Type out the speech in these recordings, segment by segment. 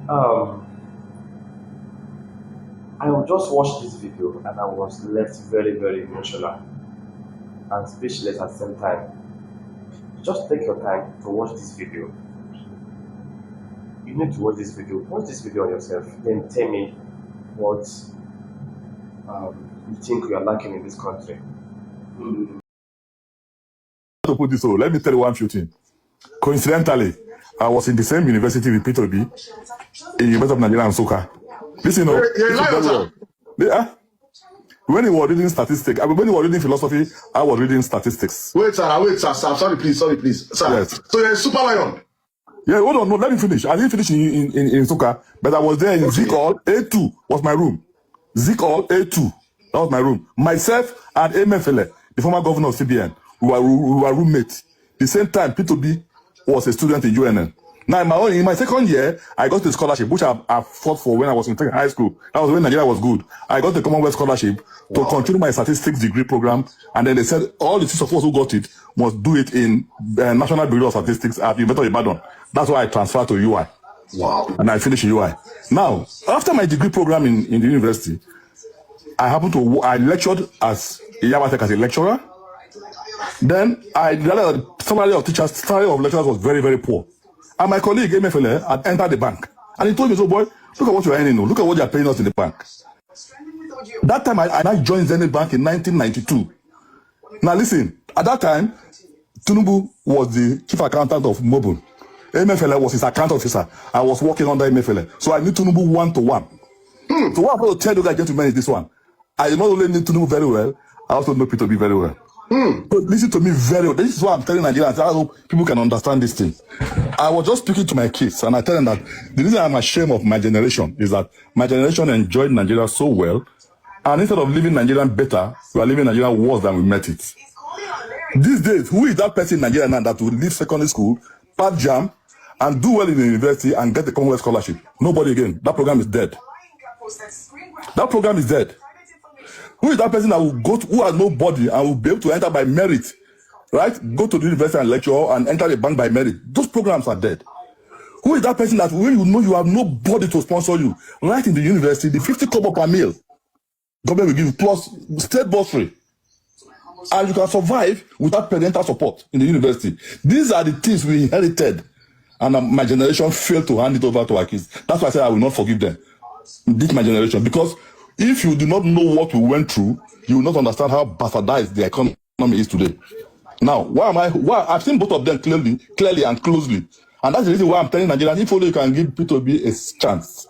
Um, I just watched this video and I was left very, very emotional and speechless at the same time. Just take your time to watch this video. You need to watch this video. Watch this video on yourself. Then tell me what you think we are lacking in this country. To put this so let me tell you one few things. Coincidentally, I was in the same university with Peter B in University of Nigeria and Soka. Listen, when he was reading statistics, when he was reading philosophy, I was reading statistics. Wait, sir. Sorry, please. Sir. Yes. So you're a super lion. Yeah, hold on, no, let me finish. I didn't finish in Soka, but I was there in Zik Hall. A2 was my room. Zik Hall A2, that was my room. Myself and Emefele, the former governor of CBN, we were roommates. The same time, P2B was a student in UNN. Now, in my second year, I got a scholarship, which I fought for when I was in high school. That was when Nigeria was good. I got the Commonwealth scholarship to continue my statistics degree program. And then they said all the six of us who got it must do it in National Bureau of Statistics at University of Ibadan. That's why I transferred to UI. Wow. And I finished in UI. Now, after my degree program in the university, I lectured as Yabatek as a lecturer. Then I realized that the salary of lecturers was very, very poor. And my colleague, Emefele, had entered the bank. And he told me, so boy, look at what you're earning now. Look at what you're paying us in the bank. That time, I joined Zenith Bank in 1992. Now listen, at that time, Tinubu was the chief accountant of Mobile. Emefele was his account officer. I was working under Emefele. So I knew Tinubu one-to-one. So what I'm going to tell you guys, gentlemen, is this one. I not only know Tinubu very well, I also know Peter B very well. But listen to me very well. This is why I'm telling Nigerians how people can understand this thing. I was just speaking to my kids and I tell them that the reason I'm ashamed of my generation is that my generation enjoyed Nigeria so well, and instead of living Nigeria better, we are living Nigeria worse than we met it. These days, who is that person in Nigeria now that will leave secondary school, pass jam, and do well in the university and get the Commonwealth scholarship? Nobody again. That program is dead. That program is dead. Who is that person that will who has nobody and will be able to enter by merit, right? Go to the university and lecture and enter the bank by merit. Those programs are dead. Who is that person that when you know you have nobody to sponsor you, right in the university, the 50 kobo per meal, government will give you plus state bursary, and you can survive without parental support in the university. These are the things we inherited, and my generation failed to hand it over to our kids. That's why I said I will not forgive them. This is my generation, because if you do not know what we went through, you will not understand how bastardized the economy is today. Now, why I've seen both of them clearly and closely. And that's the reason why I'm telling Nigerians, if only you can give P2B a chance.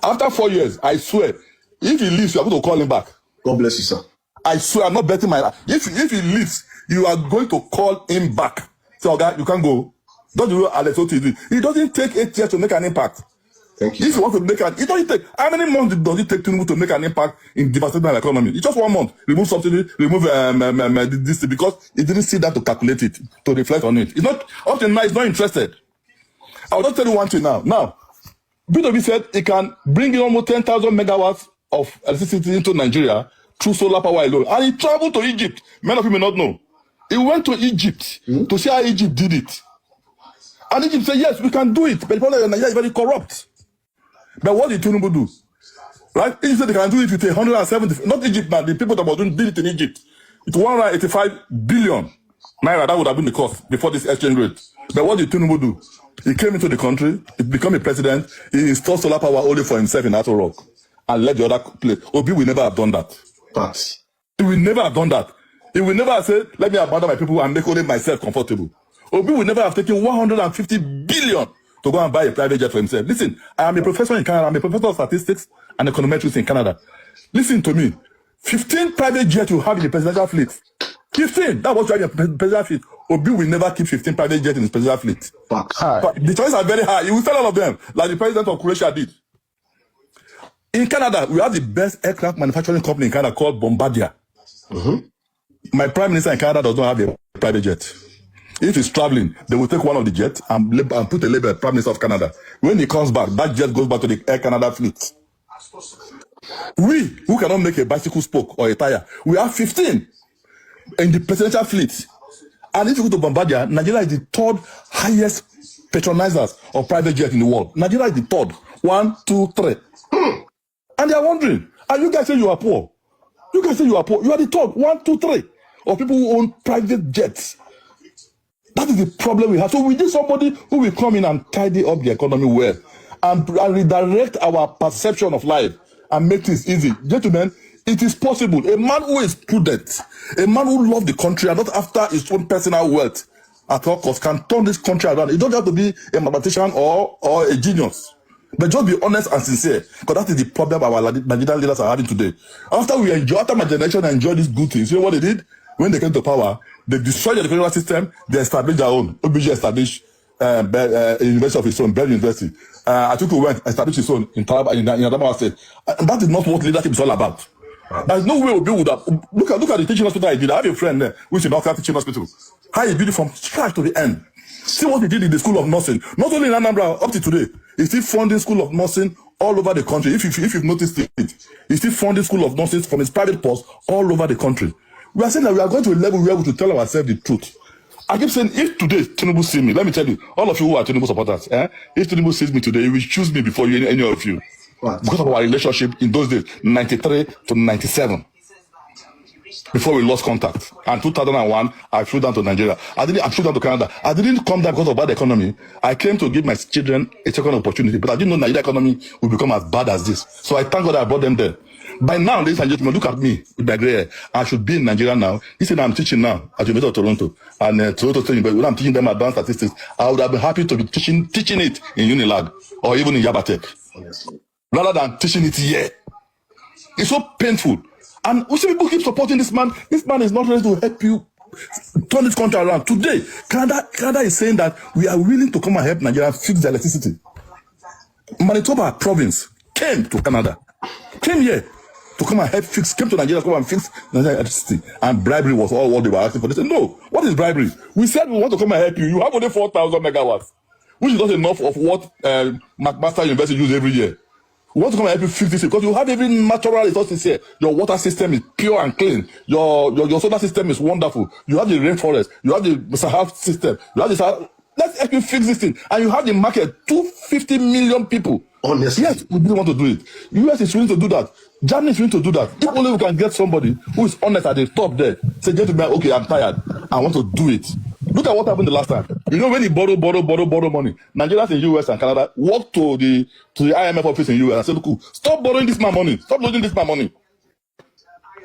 After 4 years, I swear, if he leaves, you are going to call him back. God bless you, sir. I swear, I'm not betting my life. If he leaves, you are going to call him back. So, okay, you can't go. Don't do Alex OTV. It doesn't take 8 years to make an impact. Thank you. If you want to make it doesn't take. How many months does it take Tinubu to make an impact in devastating our economy? It's just 1 month. Remove subsidy, remove this, because it didn't see that to calculate it, to reflect on it. It's not, up to now, it's not interested. I'll just tell you one thing now. Now, P2B said it can bring in almost 10,000 megawatts of electricity into Nigeria through solar power alone. And he traveled to Egypt. Many of you may not know. He went to Egypt to see how Egypt did it. And Egypt said, yes, we can do it. But the problem is Nigeria is very corrupt. But what did Tinubu do? Right? Egypt said they can do it with 170, not Egypt now, the people that were doing it in Egypt. It's 185 billion naira, that would have been the cost before this exchange rate. But what did Tinubu do? He came into the country, he became a president, he installed solar power only for himself in Ato Rock, and let the other play. Obi will never have done that. But He will never have done that. He will never have said, let me abandon my people and make only myself comfortable. Obi will never have taken 150 billion to go and buy a private jet for himself. Listen, I am a professor in Canada. I'm a professor of statistics and econometrics in Canada. Listen to me. 15 private jets you have in the presidential fleet. 15. That was driving a presidential fleet. Obi will never keep 15 private jets in his presidential fleet. But the choices are very high. He will sell all of them, like the president of Croatia did. In Canada, we have the best aircraft manufacturing company in Canada called Bombardier. My prime minister in Canada does not have a private jet. If he's traveling, they will take one of the jets and put a label, Prime Minister of Canada. When he comes back, that jet goes back to the Air Canada fleet. We, who cannot make a bicycle spoke or a tire, we have 15 in the presidential fleet. And if you go to Bombardier, Nigeria is the third highest patronizers of private jet in the world. Nigeria is the third. 1, 2, 3. And they are wondering, and you guys say you are poor. You guys say you are poor. You are the third, 1, 2, 3 of people who own private jets. That is the problem we have. So we need somebody who will come in and tidy up the economy well and redirect our perception of life and make things easy. Gentlemen, it is possible. A man who is prudent, a man who loves the country and not after his own personal wealth at all costs can turn this country around. You don't have to be a mathematician or a genius. But just be honest and sincere, because that is the problem our Nigerian leaders are having today. After my generation enjoyed these good things, you know what they did? When they came to power, they destroyed the educational system, they established their own. OBJ established a university of his own, Bell University. Atiku went, established his own in Adamawa State. And that is not what leadership is all about. There's no way we build that. Look at the teaching hospital I did. I have a friend there, which is in North Teaching Hospital. How he built it from scratch to the end. See what he did in the School of Nursing. Not only in Anambra, up to today. He's still funding School of Nursing all over the country. If you've noticed it, he's still funding School of Nursing from his private purse all over the country. We are saying that we are going to a level where we have to tell ourselves the truth. I keep saying, if today Tinubu sees me, let me tell you, all of you who are Tinubu supporters, if Tinubu sees me today, he will choose me before any of you. What? Because of our relationship in those days, 93 to 97. Before we lost contact. And 2001, I flew down to Nigeria. I flew down to Canada. I didn't come down because of bad economy. I came to give my children a second opportunity, but I didn't know Nigeria economy would become as bad as this. So I thank God I brought them there. By now, ladies and gentlemen, look at me with my gray hair. I should be in Nigeria now. He said I'm teaching now at the University of Toronto. And Toronto State, but when I'm teaching them advanced statistics, I would have been happy to be teaching it in Unilag or even in Yabatech. Rather than teaching it here. It's so painful. And we see people keep supporting this man. This man is not ready to help you turn this country around. Today, Canada is saying that we are willing to come and help Nigeria fix the electricity. Manitoba province came to Canada, came here to come and help came to Nigeria to come and fix Nigeria electricity. And bribery was all what they were asking for. They said, no, what is bribery? We said we want to come and help you. You have only 4,000 megawatts, which is not enough of what McMaster University uses every year. We want to come and help you fix this because you have every natural resources here. Your water system is pure and clean. Your solar system is wonderful. You have the rainforest. You have the Sahara system. You have the Sahara. Let's help you fix this thing. And you have the market, 250 million people. Honestly. Yes, we didn't want to do it. US is willing to do that. Germany is willing to do that. If only we can get somebody who is honest at the top there. Say, gentlemen, okay, I'm tired. I want to do it. Look at what happened the last time. You know, when he borrow money, Nigerians in US and Canada walked to the IMF office in US and said, look, stop borrowing this man money. Stop loading this man money.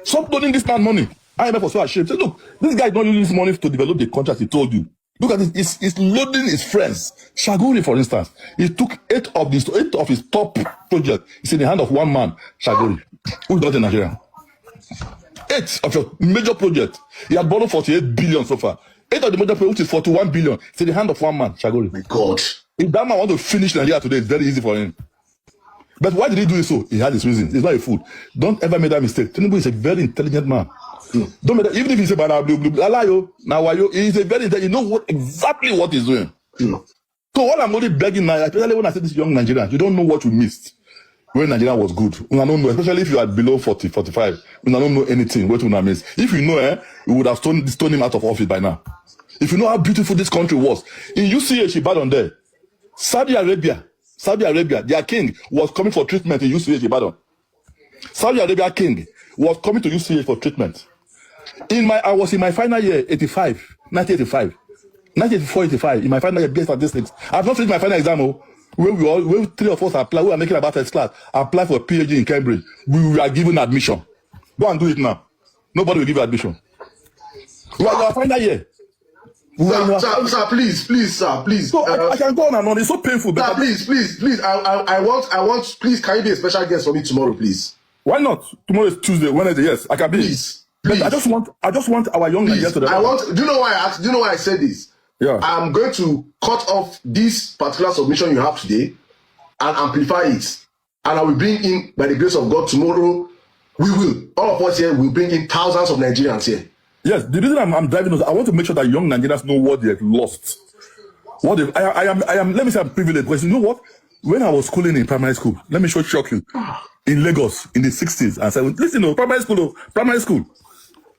Stop loading this man money. IMF was so ashamed. Say, look, this guy is not using this money to develop the contract he told you. Look at this. He's loading his friends. Shaguri, for instance, he took 8 of his top projects. It's in the hand of one man, Shaguri, who is not in Nigeria. 8 of your major projects. He had borrowed 48 billion so far. 8 of the major projects, which is 41 billion. It's in the hand of one man, Shaguri. My God. If that man want to finish Nigeria today, it's very easy for him. But why did he do it so? He had his reasons. He's not a fool. Don't ever make that mistake. Tinubu is a very intelligent man. Don't matter, even if he say blah blah, he's a very intelligent. You know exactly what he's doing. So what I'm only begging now, especially when I say this young Nigerians, you don't know what you missed when Nigeria was good. I don't know, especially if you are below 40, 45. I don't know anything what you miss. If you know, you would have stoned him out of office by now. If you know how beautiful this country was. In UCH Ibadan there, Saudi Arabia, their king was coming for treatment in UCH Ibadan. Saudi Arabia king was coming to UCH for treatment. I was in my final year, 1984, 85, in my final year, BS statistics. I've not finished my final exam. When 3 of us apply, we are making about first class, apply for a PhD in Cambridge. We are given admission. Go and do it now. Nobody will give you admission. We are in our final year. Sir, please, sir, please. So I can go on and on. It's so painful. Sir, please. I want. Please, can you be a special guest for me tomorrow, please? Why not? Tomorrow is Tuesday, Wednesday. Yes, I can be. Please. But I just want our young Nigerians to. Do you know why I asked? Do you know why I said this? Yeah. I'm going to cut off this particular submission you have today and amplify it, and I will bring in, by the grace of God, tomorrow. We will. All of us here will bring in thousands of Nigerians here. Yes, the reason I'm driving is I want to make sure that young Nigerians know what they've lost. I am. Let me say I'm privileged because you know what? When I was schooling in primary school, let me shock you. In Lagos in the 60s and 70s. Listen, primary school.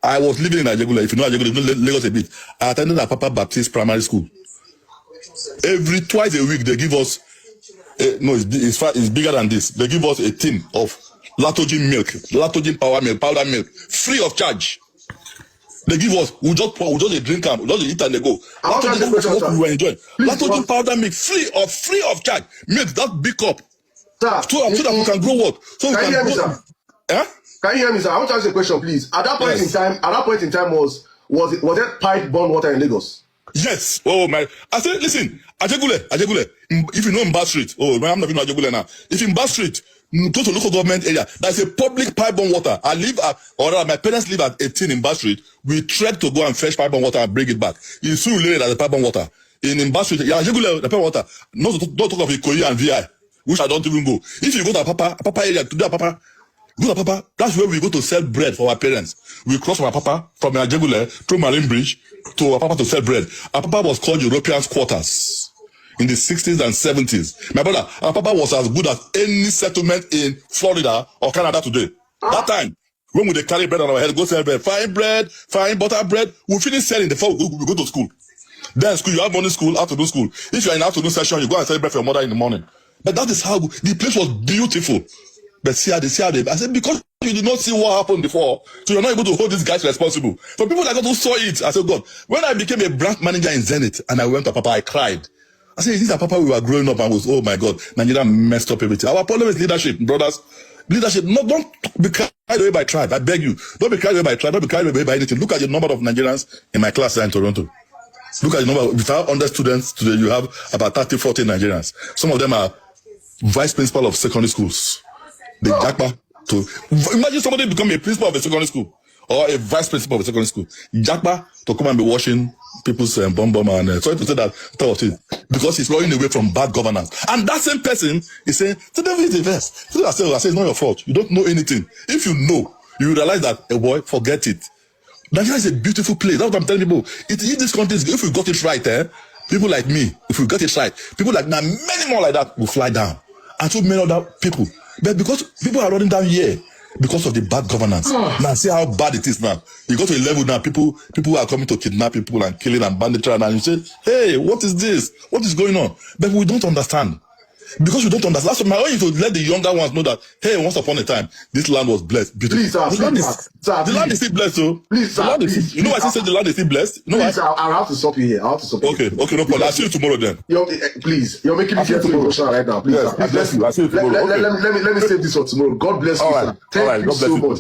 I was living in Ajegula. If you know Ajegula, you know Lagos a bit. I attended Apapa Baptist Primary School. Twice a week they give us No, it's bigger than this. They give us a tin of Lactogen milk, Lactogen power milk, powder milk, free of charge. They give us, we just drink them, we just eat and they go. Lactogen was what we were enjoying. Lactogen powder milk, free of charge. Milk, that big cup. Sir, so that we can grow what? So can you hear me, sir? Yeah? Can you hear me, sir? I want to ask you a question, please. At that point in time, was it pipe-borne water in Lagos? Yes. Oh my! I said, listen, Ajegule. If you know Mba Street, I'm not even Ajegule now. If in Mba Street, go to local government area, there's a public pipe-borne water. My parents live at 18 in Mba Street. We trek to go and fetch pipe-borne water and bring it back. In Surulere, there's a pipe-borne water. In Mba Street, Ajegule, the pipe-borne water. Don't talk of Ikoyi and VI, which I don't even go. If you go to Papa area, to do Papa. Go to Papa, that's where we go to sell bread for our parents. We cross from Papa, from Ajegule, through Marine Bridge, to Papa to sell bread. Papa was called European quarters in the 60s and 70s. My brother, Papa was as good as any settlement in Florida or Canada today. That time, when we carry bread on our head, go sell bread, fine butter bread, we finish selling before we go to school. Then school, you have morning school, afternoon school. If you're in afternoon session, you go and sell bread for your mother in the morning. But that is how the place was beautiful. But see how they. I said, because you did not see what happened before, so you're not able to hold these guys responsible. For people like us who saw it, I said, God, when I became a branch manager in Zenith and I went to Papa, I cried. I said, this is Papa, we were growing up and was, oh my God, Nigeria messed up everything. Our problem is leadership, brothers. Leadership, don't be carried away by tribe. I beg you. Don't be carried away by tribe. Don't be carried away by anything. Look at the number of Nigerians in my class here in Toronto. Look at the number. With 100 students today, you have about 30, 40 Nigerians. Some of them are vice principal of secondary schools. They jackpot to imagine somebody become a principal of a secondary school or a vice principal of a secondary school. Jackpot to come and be washing people's bomb and sorry to say that because he's running away from bad governance. And that same person is saying, the devil is the best. So I say, it's not your fault. You don't know anything. If you know, you realize that boy, forget it. Nigeria is a beautiful place. That's what I'm telling people. If this country, if we got it right, people like me, if we got it right, people like now, many more like that will fly down. And so many other people. But because people are running down here because of the bad governance. Now see how bad it is now. You go to a level now, people are coming to kidnap people and killing and banditry, and you say, hey, what is this? What is going on? But we don't understand. Because we don't understand. That's why I want you to let the younger ones know that, hey, once upon a time, this land was blessed. Beautiful. Please, sir, the land is still blessed, so. Please, sir, please. You know why I say the land is still blessed? You know please, I'll have to stop you here. Okay, no problem. I'll see you tomorrow then. Please, you're making me get too emotional right now. Please, yes, sir. I'll see you tomorrow. Let me save this for tomorrow. God bless you, sir. Thank you so much.